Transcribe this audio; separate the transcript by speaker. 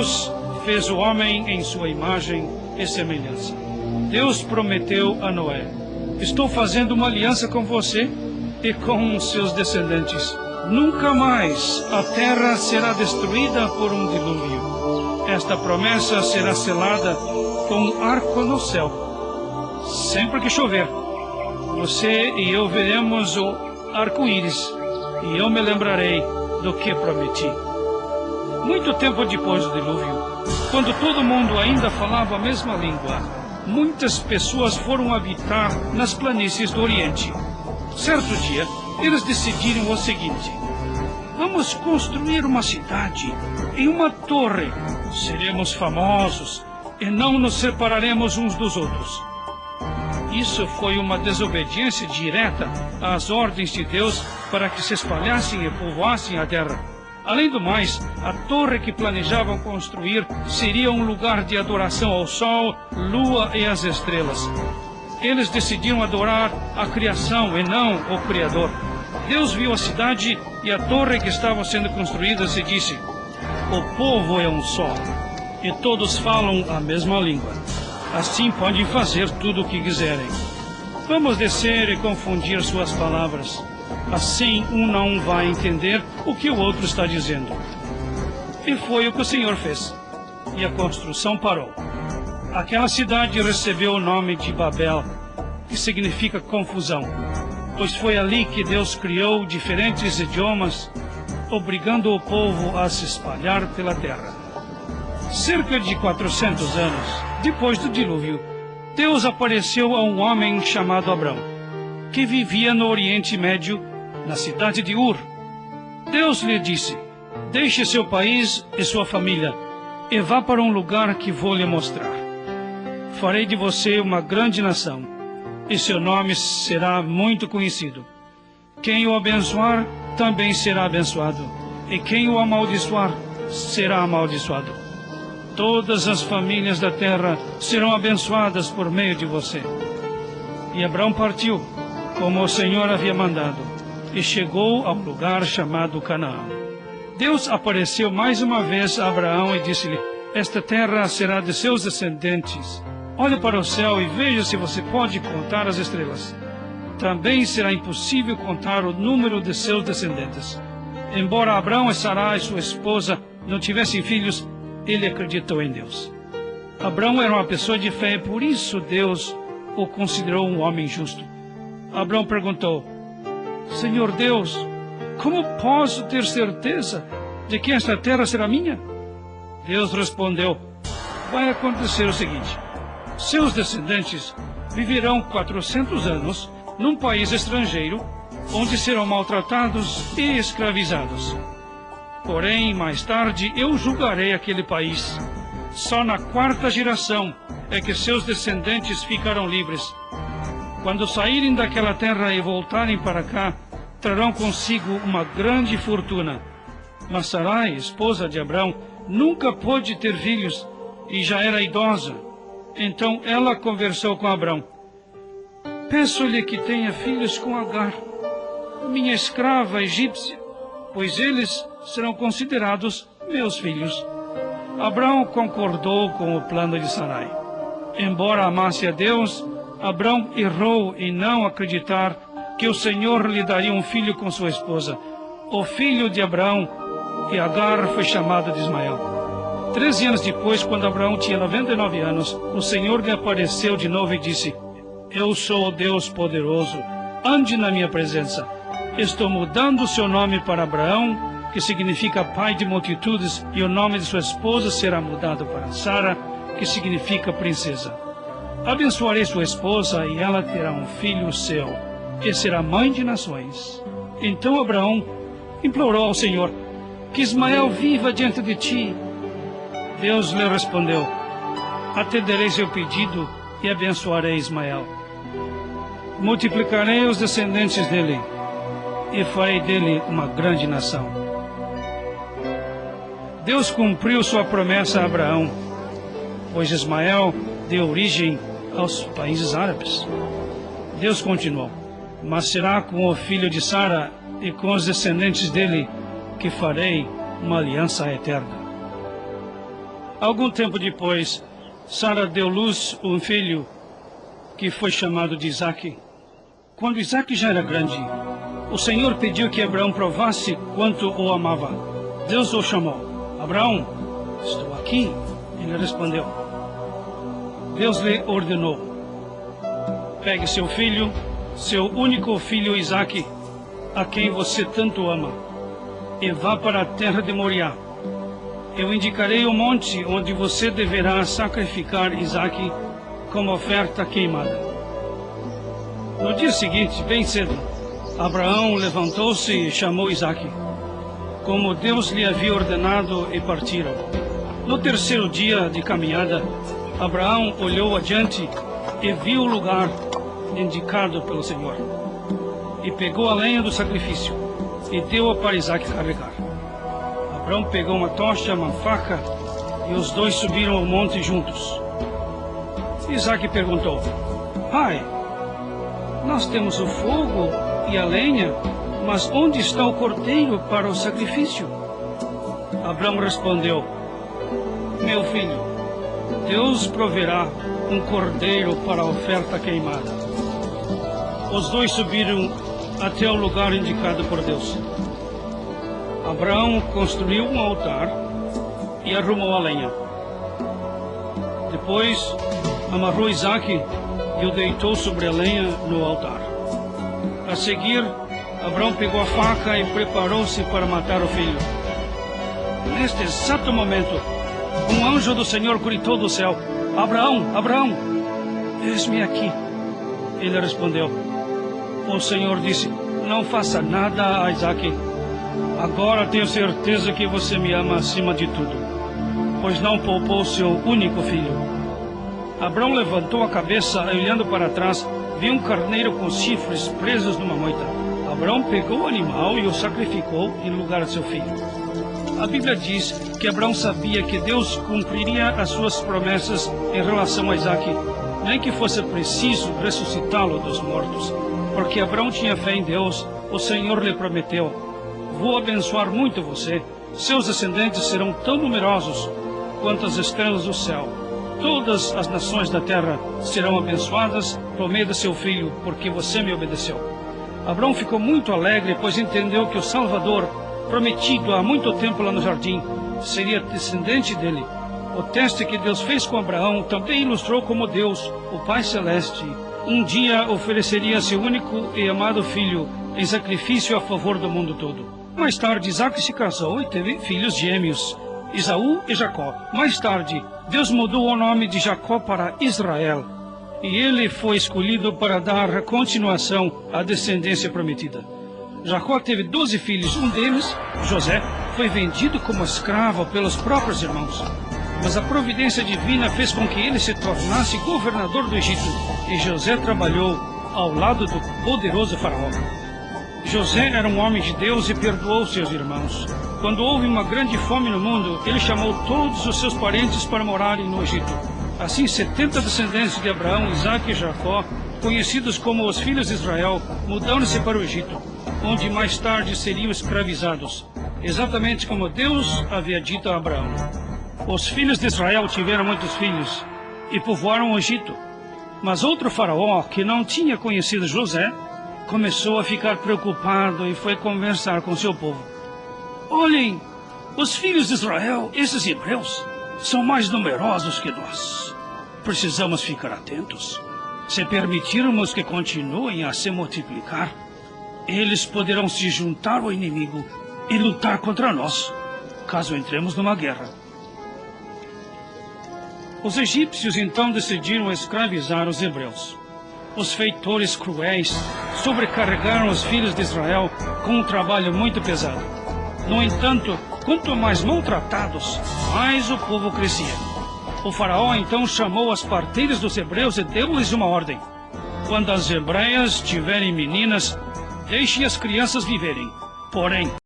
Speaker 1: Deus fez o homem em sua imagem e semelhança. Deus prometeu a Noé: estou fazendo uma aliança com você e com seus descendentes. Nunca mais a terra será destruída por um dilúvio. Esta promessa será selada com um arco no céu. Sempre que chover, você e eu veremos o arco-íris, e eu me lembrarei do que prometi. Muito tempo depois do dilúvio, quando todo mundo ainda falava a mesma língua, muitas pessoas foram habitar nas planícies do Oriente. Certo dia, eles decidiram o seguinte: vamos construir uma cidade em uma torre. Seremos famosos e não nos separaremos uns dos outros. Isso foi uma desobediência direta às ordens de Deus para que se espalhassem e povoassem a terra. Além do mais, a torre que planejavam construir seria um lugar de adoração ao sol, lua e às estrelas. Eles decidiram adorar a criação e não o Criador. Deus viu a cidade e a torre que estava sendo construída e disse: o povo é um só, e todos falam a mesma língua. Assim podem fazer tudo o que quiserem. Vamos descer e confundir suas palavras. Assim um não vai entender o que o outro está dizendo. E foi o que o Senhor fez. E a construção parou. Aquela cidade recebeu o nome de Babel, que significa confusão, pois foi ali que Deus criou diferentes idiomas, obrigando o povo a se espalhar pela terra. Cerca de 400 anos depois do dilúvio, Deus apareceu a um homem chamado Abrão, que vivia no Oriente Médio, na cidade de Ur. Deus lhe disse: deixe seu país e sua família e vá para um lugar que vou lhe mostrar. Farei de você uma grande nação, e seu nome será muito conhecido. Quem o abençoar também será abençoado, e quem o amaldiçoar será amaldiçoado. Todas as famílias da terra serão abençoadas por meio de você. E Abrão partiu, como o Senhor havia mandado, e chegou ao lugar chamado Canaã. Deus apareceu mais uma vez a Abraão e disse-lhe: esta terra será de seus descendentes. Olhe para o céu e veja se você pode contar as estrelas. Também será impossível contar o número de seus descendentes. Embora Abrão e Sarai, sua esposa, não tivessem filhos, ele acreditou em Deus. Abrão era uma pessoa de fé e por isso Deus o considerou um homem justo. Abrão perguntou: Senhor Deus, como posso ter certeza de que esta terra será minha? Deus respondeu: vai acontecer o seguinte: seus descendentes viverão 400 anos num país estrangeiro, onde serão maltratados e escravizados. Porém, mais tarde, eu julgarei aquele país. Só na 4ª geração é que seus descendentes ficarão livres. Quando saírem daquela terra e voltarem para cá, trarão consigo uma grande fortuna. Mas Sarai, esposa de Abrão, nunca pôde ter filhos e já era idosa. Então ela conversou com Abrão: peço-lhe que tenha filhos com Agar, minha escrava egípcia, pois eles serão considerados meus filhos. Abrão concordou com o plano de Sarai. Embora amasse a Deus, Abrão errou em não acreditar que o Senhor lhe daria um filho com sua esposa. O filho de Abrão e Agar foi chamado de Ismael. 13 anos depois, quando Abraão tinha 99 anos, o Senhor lhe apareceu de novo e disse: eu sou o Deus poderoso, ande na minha presença. Estou mudando o seu nome para Abraão, que significa pai de multitudes, e o nome de sua esposa será mudado para Sara, que significa princesa. Abençoarei sua esposa e ela terá um filho seu, e será mãe de nações. Então Abraão implorou ao Senhor: que Ismael viva diante de ti. Deus lhe respondeu: atenderei seu pedido e abençoarei Ismael. Multiplicarei os descendentes dele e farei dele uma grande nação. Deus cumpriu sua promessa a Abraão, pois Ismael deu origem aos países árabes. Deus continuou: mas será com o filho de Sara e com os descendentes dele que farei uma aliança eterna. Algum tempo depois, Sara deu luz a um filho que foi chamado de Isaque. Quando Isaque já era grande, o Senhor pediu que Abraão provasse quanto o amava. Deus o chamou. Abraão, estou aqui. Ele respondeu. Deus lhe ordenou. Pegue seu filho, seu único filho Isaque, a quem você tanto ama, e vá para a terra de Moriá. Eu indicarei o monte onde você deverá sacrificar Isaque como oferta queimada. No dia seguinte, bem cedo, Abraão levantou-se e chamou Isaque, como Deus lhe havia ordenado, e partiram. No terceiro dia de caminhada, Abraão olhou adiante e viu o lugar indicado pelo Senhor. E pegou a lenha do sacrifício e deu-a para Isaque carregar. Abraão pegou uma tocha, uma faca, e os dois subiram ao monte juntos. Isaque perguntou: Pai, nós temos o fogo e a lenha, mas onde está o cordeiro para o sacrifício? Abraão respondeu: Meu filho, Deus proverá um cordeiro para a oferta queimada. Os dois subiram até o lugar indicado por Deus. Abraão construiu um altar e arrumou a lenha. Depois, amarrou Isaque e o deitou sobre a lenha no altar. A seguir, Abraão pegou a faca e preparou-se para matar o filho. Neste exato momento, um anjo do Senhor gritou do céu: Abraão, Abraão, eis-me aqui. Ele respondeu. O Senhor disse: Não faça nada a Isaque. Agora tenho certeza que você me ama acima de tudo, pois não poupou seu único filho. Abraão levantou a cabeça e, olhando para trás, viu um carneiro com chifres presos numa moita. Abraão pegou o animal e o sacrificou em lugar de seu filho. A Bíblia diz que Abraão sabia que Deus cumpriria as suas promessas em relação a Isaque, nem que fosse preciso ressuscitá-lo dos mortos. Porque Abraão tinha fé em Deus, o Senhor lhe prometeu: Vou abençoar muito você. Seus descendentes serão tão numerosos quanto as estrelas do céu. Todas as nações da terra serão abençoadas por meio de seu filho, porque você me obedeceu. Abraão ficou muito alegre, pois entendeu que o Salvador, prometido há muito tempo lá no jardim, seria descendente dele. O teste que Deus fez com Abraão também ilustrou como Deus, o Pai Celeste, um dia ofereceria seu único e amado filho em sacrifício a favor do mundo todo. Mais tarde, Isaque se casou e teve filhos gêmeos, Esaú e Jacó. Mais tarde, Deus mudou o nome de Jacó para Israel, e ele foi escolhido para dar continuação à descendência prometida. Jacó teve 12 filhos. Um deles, José, foi vendido como escravo pelos próprios irmãos. Mas a providência divina fez com que ele se tornasse governador do Egito, e José trabalhou ao lado do poderoso faraó. José era um homem de Deus e perdoou seus irmãos. Quando houve uma grande fome no mundo, ele chamou todos os seus parentes para morarem no Egito. Assim, 70 descendentes de Abraão, Isaque e Jacó, conhecidos como os filhos de Israel, mudaram-se para o Egito, onde mais tarde seriam escravizados, exatamente como Deus havia dito a Abraão. Os filhos de Israel tiveram muitos filhos e povoaram o Egito. Mas outro faraó, que não tinha conhecido José, começou a ficar preocupado e foi conversar com seu povo. Olhem, os filhos de Israel, esses hebreus, são mais numerosos que nós. Precisamos ficar atentos. Se permitirmos que continuem a se multiplicar, eles poderão se juntar ao inimigo e lutar contra nós, caso entremos numa guerra. Os egípcios então decidiram escravizar os hebreus. Os feitores cruéis sobrecarregaram os filhos de Israel com um trabalho muito pesado. No entanto, quanto mais maltratados, mais o povo crescia. O faraó então chamou as parteiras dos hebreus e deu-lhes uma ordem: quando as hebreias tiverem meninas, deixe as crianças viverem. Porém,